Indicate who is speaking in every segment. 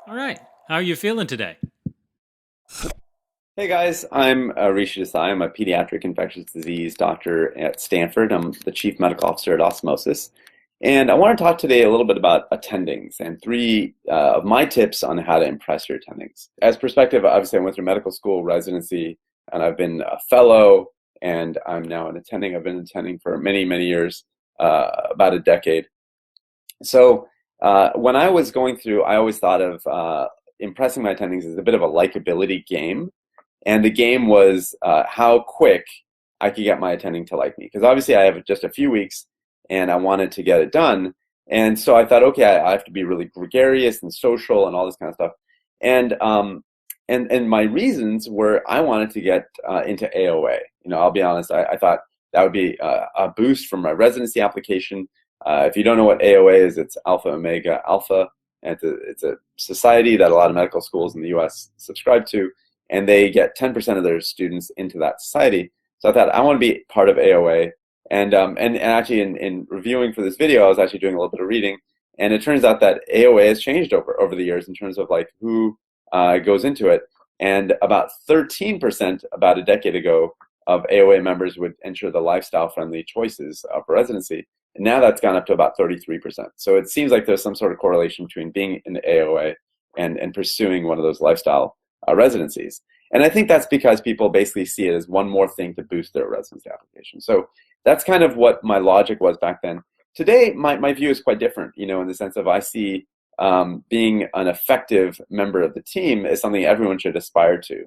Speaker 1: All right. How are you feeling today?
Speaker 2: Hey guys, I'm Rishi Desai. I'm a pediatric infectious disease doctor at Stanford. I'm the chief medical officer at Osmosis. And I want to talk today a little bit about attendings and three of my tips on how to impress your attendings. As perspective, obviously, I went through medical school residency and I've been a fellow and I'm now an attending. I've been attending for many, many years, about a decade. So when I was going through, I always thought of impressing my attendings as a bit of a likability game, and the game was how quick I could get my attending to like me. Because obviously I have just a few weeks and I wanted to get it done. And so I thought, okay, I have to be really gregarious and social and all this kind of stuff. And and my reasons were I wanted to get into AOA. I'll be honest, I thought that would be a boost from my residency application. If you don't know what AOA is, it's Alpha Omega Alpha. And it's a society that a lot of medical schools in the US subscribe to, and they get 10% of their students into that society. So I thought I want to be part of AOA. And actually, in reviewing for this video, I was actually doing a little bit of reading, and it turns out that AOA has changed over the years in terms of like who goes into it. And about 13%, about a decade ago, of AOA members would enter the lifestyle-friendly choices for residency. And now that's gone up to about 33%. So it seems like there's some sort of correlation between being in the AOA and pursuing one of those lifestyle residencies. And I think that's because people basically see it as one more thing to boost their residency application. So that's kind of what my logic was back then. Today, my view is quite different, in the sense of I see being an effective member of the team is something everyone should aspire to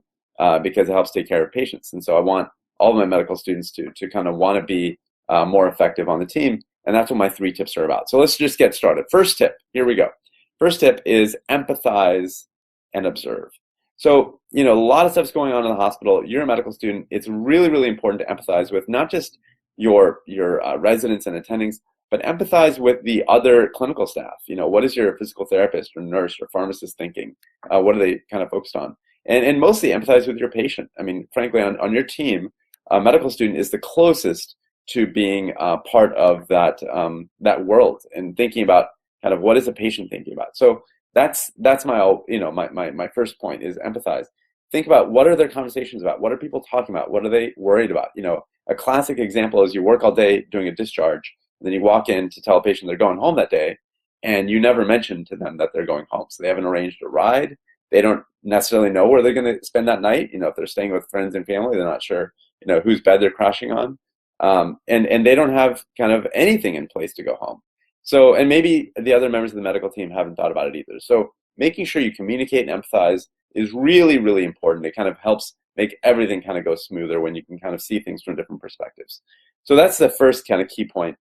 Speaker 2: because it helps take care of patients. And so I want all of my medical students to kind of want to be more effective on the team. And that's what my three tips are about. So let's just get started. First tip, here we go. First tip is empathize and observe. So, a lot of stuff's going on in the hospital. You're a medical student. It's really, really important to empathize with not just your residents and attendings, but empathize with the other clinical staff. What is your physical therapist or nurse or pharmacist thinking? What are they kind of focused on? And mostly empathize with your patient. I mean, frankly, on your team, a medical student is the closest to being part of that world and thinking about kind of what is a patient thinking about. So that's my first point is empathize. Think about what are their conversations about? What are people talking about? What are they worried about? A classic example is you work all day doing a discharge, and then you walk in to tell a patient they're going home that day, and you never mention to them that they're going home. So they haven't arranged a ride. They don't necessarily know where they're going to spend that night. If they're staying with friends and family, they're not sure, whose bed they're crashing on. And they don't have kind of anything in place to go home. So, and maybe the other members of the medical team haven't thought about it either. So making sure you communicate and empathize is really, really important. It kind of helps make everything kind of go smoother when you can kind of see things from different perspectives. So that's the first kind of key point.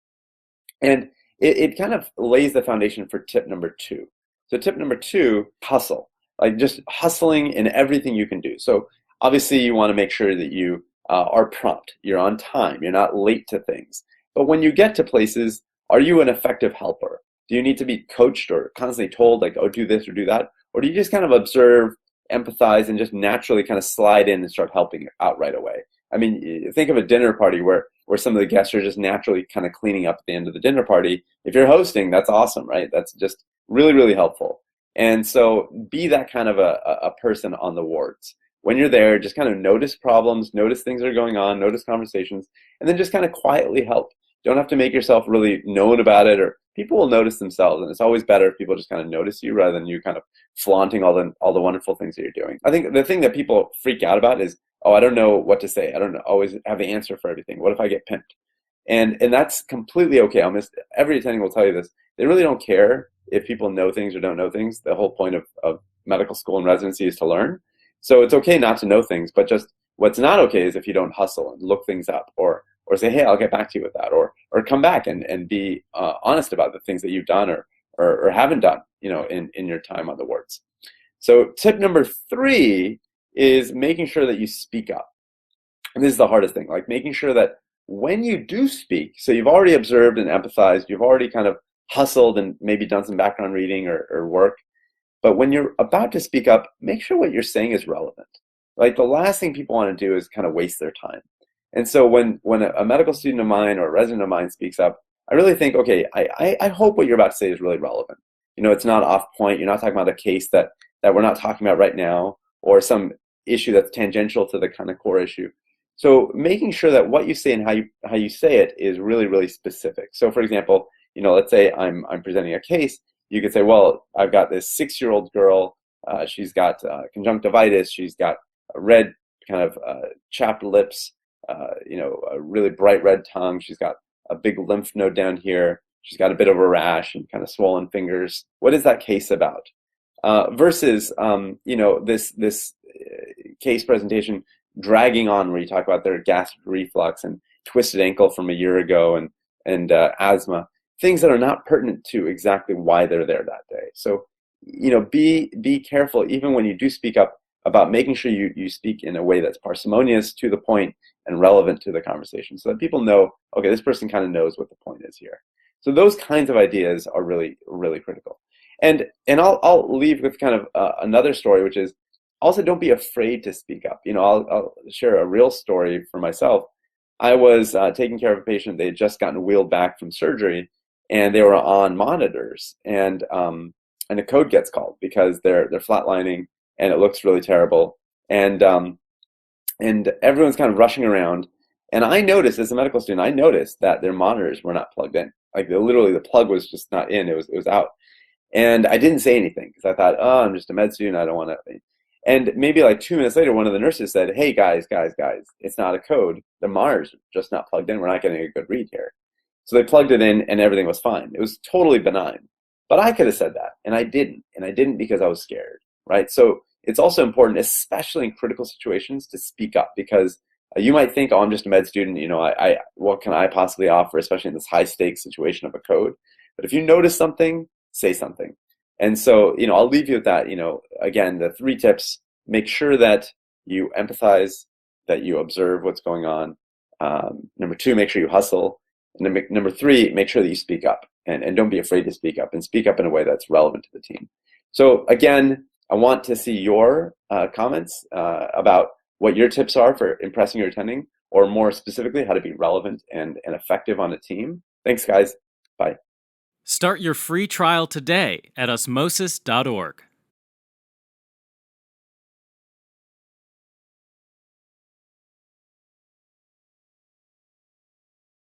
Speaker 2: And it kind of lays the foundation for tip number two. So tip number two, hustle. Like just hustling in everything you can do. So obviously you want to make sure that you are prompt, you're on time, you're not late to things. But when you get to places, are you an effective helper? Do you need to be coached or constantly told like, oh, do this or do that? Or do you just kind of observe, empathize, and just naturally kind of slide in and start helping out right away? I mean, think of a dinner party where some of the guests are just naturally kind of cleaning up at the end of the dinner party. If you're hosting, that's awesome, right? That's just really, really helpful. And so be that kind of a person on the wards. When you're there, just kind of notice problems, notice things that are going on, notice conversations, and then just kind of quietly help. Don't have to make yourself really known about it, or people will notice themselves. And it's always better if people just kind of notice you rather than you kind of flaunting all the wonderful things that you're doing. I think the thing that people freak out about is, oh, I don't know what to say. I don't always have the answer for everything. What if I get pimped? And that's completely okay. Every attending will tell you this. They really don't care if people know things or don't know things. The whole point of medical school and residency is to learn. So it's okay not to know things, but just what's not okay is if you don't hustle and look things up or say, hey, I'll get back to you with that, or come back and be honest about the things that you've done or haven't done, in your time on the wards. So tip number three is making sure that you speak up. And this is the hardest thing, like making sure that when you do speak, so you've already observed and empathized, you've already kind of hustled and maybe done some background reading or work, but when you're about to speak up, make sure what you're saying is relevant. Like the last thing people want to do is kind of waste their time. And so when a medical student of mine or a resident of mine speaks up, I really think, okay, I hope what you're about to say is really relevant. It's not off point. You're not talking about a case that that we're not talking about right now, or some issue that's tangential to the kind of core issue. So making sure that what you say and how you say it is really, really specific. So for example, let's say I'm presenting a case. You could say, well, I've got this 6-year-old girl. She's got conjunctivitis. She's got a red kind of chapped lips, a really bright red tongue. She's got a big lymph node down here. She's got a bit of a rash and kind of swollen fingers. What is that case about? Versus, this case presentation dragging on, where you talk about their gastric reflux and twisted ankle from a year ago, and asthma, things that are not pertinent to exactly why they're there that day. So, be careful even when you do speak up about making sure you speak in a way that's parsimonious, to the point, and relevant to the conversation, so that people know, okay, this person kind of knows what the point is here. So those kinds of ideas are really, really critical. And I'll leave with kind of another story, which is also, don't be afraid to speak up. I'll share a real story for myself. I was taking care of a patient. They had just gotten wheeled back from surgery, and they were on monitors, and a code gets called because they're flatlining, and it looks really terrible, and everyone's kind of rushing around. And I noticed, as a medical student, I noticed that their monitors were not plugged in. Like, literally, the plug was just not in. It was out. And I didn't say anything because I thought, oh, I'm just a med student. I don't want to. And maybe like 2 minutes later, one of the nurses said, hey, guys, it's not a code. The monitors are just not plugged in. We're not getting a good read here. So they plugged it in, and everything was fine. It was totally benign. But I could have said that, and I didn't. And I didn't because I was scared, right? So it's also important, especially in critical situations, to speak up, because you might think, oh, I'm just a med student. What can I possibly offer, especially in this high stakes situation of a code? But if you notice something, say something. And so, I'll leave you with that. Again, the 3 tips: make sure that you empathize, that you observe what's going on. Number 2, make sure you hustle. And then number 3, make sure that you speak up, and don't be afraid to speak up, and speak up in a way that's relevant to the team. So again, I want to see your comments about what your tips are for impressing your attending, or more specifically, how to be relevant and effective on a team. Thanks, guys. Bye.
Speaker 1: Start your free trial today at osmosis.org.